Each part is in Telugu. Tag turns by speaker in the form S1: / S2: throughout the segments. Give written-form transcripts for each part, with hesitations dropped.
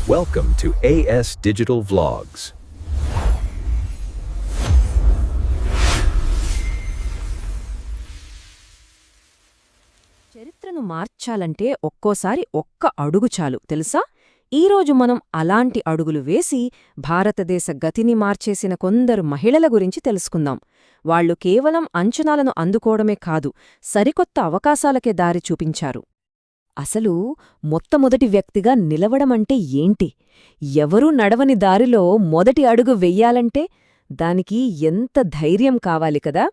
S1: Welcome to AS Digital Vlogs.
S2: చరిత్రను మార్చాలంటే ఒక్కోసారి ఒక్క అడుగు చాలు తెలుసా? ఈరోజు మనం అలాంటి అడుగులు వేసి భారతదేశ గతిని మార్చేసిన కొందరు మహిళల గురించి తెలుసుకుందాం. వాళ్లు కేవలం అంచనాలను అందుకోవడమే కాదు, సరికొత్త అవకాశాలకే దారి చూపించారు. అసలు మొట్టమొదటి వ్యక్తిగా నిలవడమంటే ఏంటి? ఎవరూ నడవని దారిలో మొదటి అడుగు వెయ్యాలంటే దానికి ఎంత ధైర్యం కావాలి కదా!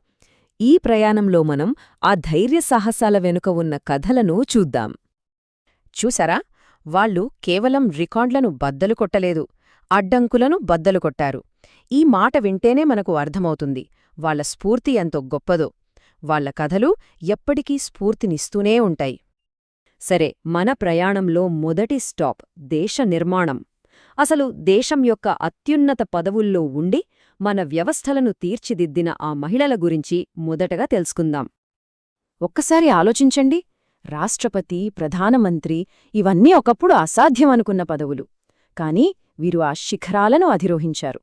S2: ఈ ప్రయాణంలో మనం ఆ ధైర్య సాహసాల వెనుక ఉన్న కథలను చూద్దాం. చూసారా, వాళ్ళు కేవలం రికార్డులను బద్దలు కొట్టలేదు, అడ్డంకులను బద్దలు కొట్టారు. ఈ మాట వింటేనే మనకు అర్థమవుతుంది వాళ్ల స్ఫూర్తి ఎంతో గొప్పదో. వాళ్ల కథలు ఎప్పటికీ స్ఫూర్తినిస్తూనే ఉంటాయి. సరే, మన ప్రయాణంలో మొదటి స్టాప్ దేశ నిర్మాణం. అసలు దేశం యొక్క అత్యున్నత పదవుల్లో ఉండి మన వ్యవస్థలను తీర్చిదిద్దిన ఆ మహిళల గురించి మొదటగా తెలుసుకుందాం. ఒక్కసారి ఆలోచించండి, రాష్ట్రపతి, ప్రధానమంత్రి ఇవన్నీ ఒకప్పుడు అసాధ్యమనుకున్న పదవులు. కాని వీరు ఆ శిఖరాలను అధిరోహించారు.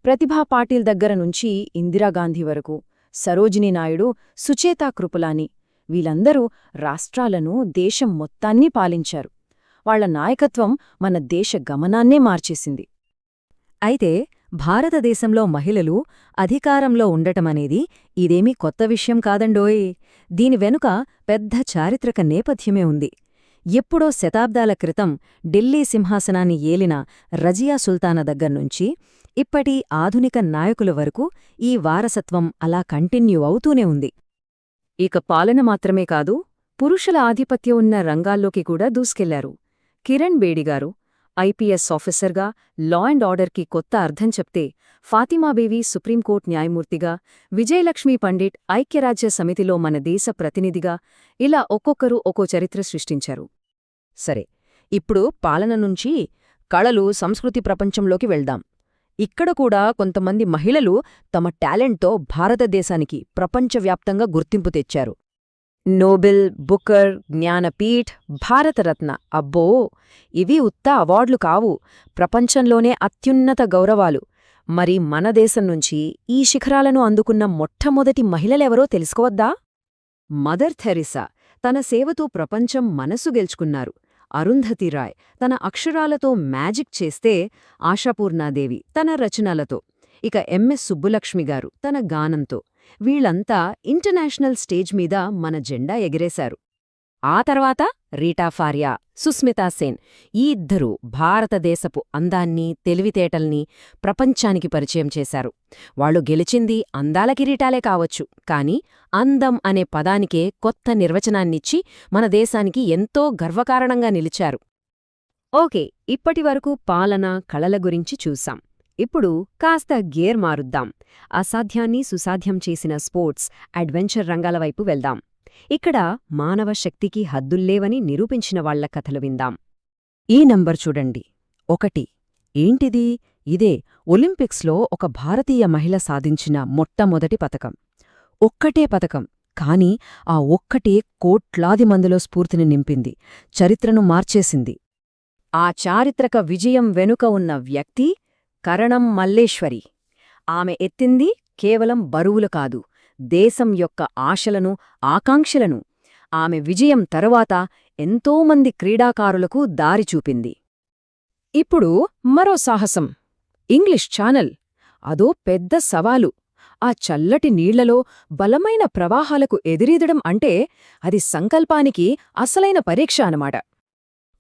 S2: ప్రతిభా పాటిల్ దగ్గర నుంచి ఇందిరాగాంధీ వరకు, సరోజినీ నాయుడు, సుచేతా కృపలాని వీళ్ళందరూ రాష్ట్రాలను, దేశం మొత్తాన్ని పాలించారు. వాళ్ల నాయకత్వం మన దేశ గమనాన్నే మార్చేసింది. అయితే భారతదేశంలో మహిళలు అధికారంలో ఉండటమనేది ఇదేమీ కొత్త విషయం కాదండోయ్. దీని వెనుక పెద్ద చారిత్రక నేపథ్యమే ఉంది. ఎప్పుడో శతాబ్దాల క్రితం ఢిల్లీ సింహాసనాన్ని ఏలిన రజియా సుల్తాన దగ్గర్నుంచి ఇప్పటి ఆధునిక నాయకుల వరకు ఈ వారసత్వం అలా కంటిన్యూ అవుతూనే ఉంది. ఇక పాలన మాత్రమే కాదు, పురుషుల ఆధిపత్యం ఉన్న రంగాల్లోకి కూడా దూసుకెళ్లారు. కిరణ్ బేడిగారు ఐపీఎస్ ఆఫీసర్గా లా అండ్ ఆర్డర్కి కొత్త అర్థం చెప్తే, ఫాతిమాబేవి సుప్రీంకోర్టు న్యాయమూర్తిగా, విజయలక్ష్మీ పండిట్ ఐక్యరాజ్య సమితిలో మన దేశ ప్రతినిధిగా, ఇలా ఒక్కొక్కరు ఒక్కో చరిత్ర సృష్టించారు. సరే, ఇప్పుడు పాలన నుంచి కళలు, సంస్కృతి ప్రపంచంలోకి వెళ్దాం. ఇక్కడ కూడా కొంతమంది మహిళలు తమ టాలెంట్తో భారతదేశానికి ప్రపంచవ్యాప్తంగా గుర్తింపు తెచ్చారు. నోబెల్, బుకర్, జ్ఞానపీఠ్, భారతరత్న, అబ్బో, ఇవి ఉత్త అవార్డులు కావు, ప్రపంచంలోనే అత్యున్నత గౌరవాలు. మరి మన దేశం నుంచి ఈ శిఖరాలను అందుకున్న మొట్టమొదటి మహిళలెవరో తెలుసుకోవద్దా? మదర్ థెరిసా తన సేవతో ప్రపంచం మనసు గెలుచుకున్నారు. అరుంధతి రాయ్ తన అక్షరాలతో మ్యాజిక్ చేస్తే, ఆశాపూర్ణాదేవి తన రచనలతో, ఇక ఎంఎస్ సుబ్బులక్ష్మిగారు తన గానంతో వీళ్లంతా ఇంటర్నేషనల్ స్టేజ్ మీద మన జెండా ఎగిరేశారు. ఆ తర్వాత రీటా ఫారియా, సుస్మితా సేన్ ఈ ఇద్దరూ భారతదేశపు అందాన్ని, తెలివితేటల్ని ప్రపంచానికి పరిచయం చేశారు. వాళ్లు గెలిచింది అందాల కిరీటాలే కావచ్చు, కాని అందం అనే పదానికే కొత్త నిర్వచనాన్నిచ్చి మన దేశానికి ఎంతో గర్వకారణంగా నిలిచారు. ఓకే, ఇప్పటివరకు పాలన, కళల గురించి చూసాం. ఇప్పుడు కాస్త గేర్ మారుద్దాం. అసాధ్యాన్ని సుసాధ్యం చేసిన స్పోర్ట్స్, అడ్వెంచర్ రంగాల వైపు వెళ్దాం. ఇక్కడ మానవ శక్తికి హద్దుల్లేవని నిరూపించిన వాళ్ల కథలు విందాం. ఈ నంబర్ చూడండి, 1. ఏంటిది? ఇదే ఒలింపిక్స్లో ఒక భారతీయ మహిళ సాధించిన మొట్టమొదటి పతకం. ఒక్కటే పతకం, కాని ఆ ఒక్కటే కోట్లాది మందిలో స్ఫూర్తిని నింపింది, చరిత్రను మార్చేసింది. ఆ చారిత్రక విజయం వెనుక ఉన్న వ్యక్తి కరణం మల్లేశ్వరి. ఆమె ఎత్తింది కేవలం బరువులు కాదు, దేశం యొక్క ఆశలను, ఆకాంక్షలను. ఆమె విజయం తరువాత ఎంతోమంది క్రీడాకారులకు దారి చూపింది. ఇప్పుడు మరో సాహసం, ఇంగ్లీష్ ఛానల్. అదో పెద్ద సవాలు. ఆ చల్లటి నీళ్లలో బలమైన ప్రవాహాలకు ఎదిరీదడం అంటే అది సంకల్పానికి అసలైన పరీక్ష అన్నమాట.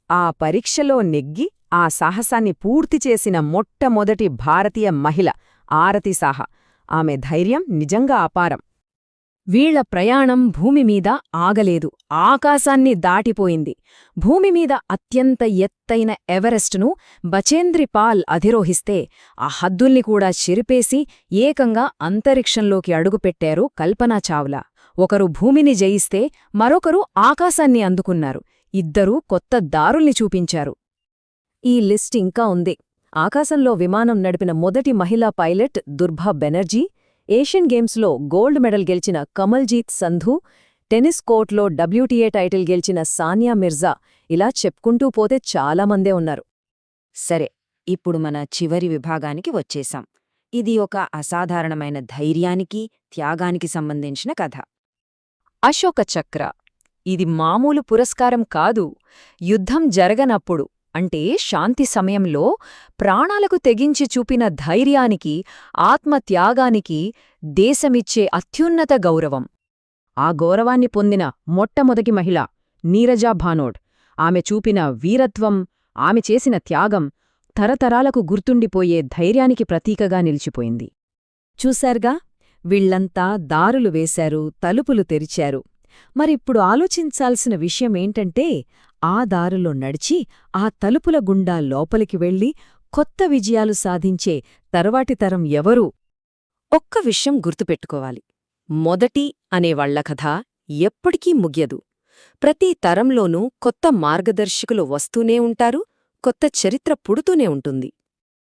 S2: ఆ పరీక్షలో నెగ్గి ఆ సాహసాన్ని పూర్తి చేసిన మొట్టమొదటి భారతీయ మహిళ ఆరతి సాహా. ఆమె ధైర్యం నిజంగా అపారం. వీళ్ల ప్రయాణం భూమిమీద ఆగలేదు, ఆకాశాన్ని దాటిపోయింది. భూమిమీద అత్యంత ఎత్తైన ఎవరెస్టును బచేంద్రి పాల్ అధిరోహిస్తే, ఆ హద్దుల్ని కూడా చెరిపేసి ఏకంగా అంతరిక్షంలోకి అడుగుపెట్టారు కల్పనా చావ్లా. ఒకరు భూమిని జయిస్తే మరొకరు ఆకాశాన్ని అందుకున్నారు. ఇద్దరూ కొత్త దారుల్ని చూపించారు. ఈ లిస్ట్ ఇంకా ఉంది. ఆకాశంలో విమానం నడిపిన మొదటి మహిళా పైలట్ దుర్భా బెనర్జీ, ఏషియన్ గేమ్స్లో గోల్డ్ మెడల్ గెలిచిన కమల్జీత్ సంధూ, టెన్నిస్ కోర్టులో WTA టైటిల్ గెలిచిన సానియా మిర్జా, ఇలా చెప్పుకుంటూ పోతే చాలామందే ఉన్నారు. సరే, ఇప్పుడు మన చివరి విభాగానికి వచ్చేశాం. ఇది ఒక అసాధారణమైన ధైర్యానికి, త్యాగానికి సంబంధించిన కథ. అశోక చక్ర. ఇది మామూలు పురస్కారం కాదు. యుద్ధం జరగనప్పుడు, అంటే శాంతి సమయంలో ప్రాణాలకు తెగించి చూపిన ధైర్యానికి, ఆత్మత్యాగానికి దేశమిచ్చే అత్యున్నత గౌరవం. ఆ గౌరవాన్ని పొందిన మొట్టమొదటి మహిళ నీరజా భానోడ్. ఆమె చూపిన వీరత్వం, ఆమె చేసిన త్యాగం తరతరాలకు గుర్తుండిపోయే ధైర్యానికి ప్రతీకగా నిలిచిపోయింది. చూశారుగా, వీళ్లంతా దారులు వేశారు, తలుపులు తెరిచారు. మరిప్పుడు ఆలోచించాల్సిన విషయమేంటంటే, ఆ దారులో నడిచి, ఆ తలుపుల గుండా లోపలికి వెళ్లి కొత్త విజయాలు సాధించే తర్వాటి తరం ఎవరు? ఒక్క విషయం గుర్తుపెట్టుకోవాలి. మొదటి అనేవాళ్ల కథ ఎప్పటికీ ముగ్యదు. ప్రతి తరంలోనూ కొత్త మార్గదర్శకులు వస్తూనే ఉంటారు, కొత్త చరిత్ర పుడుతూనే ఉంటుంది.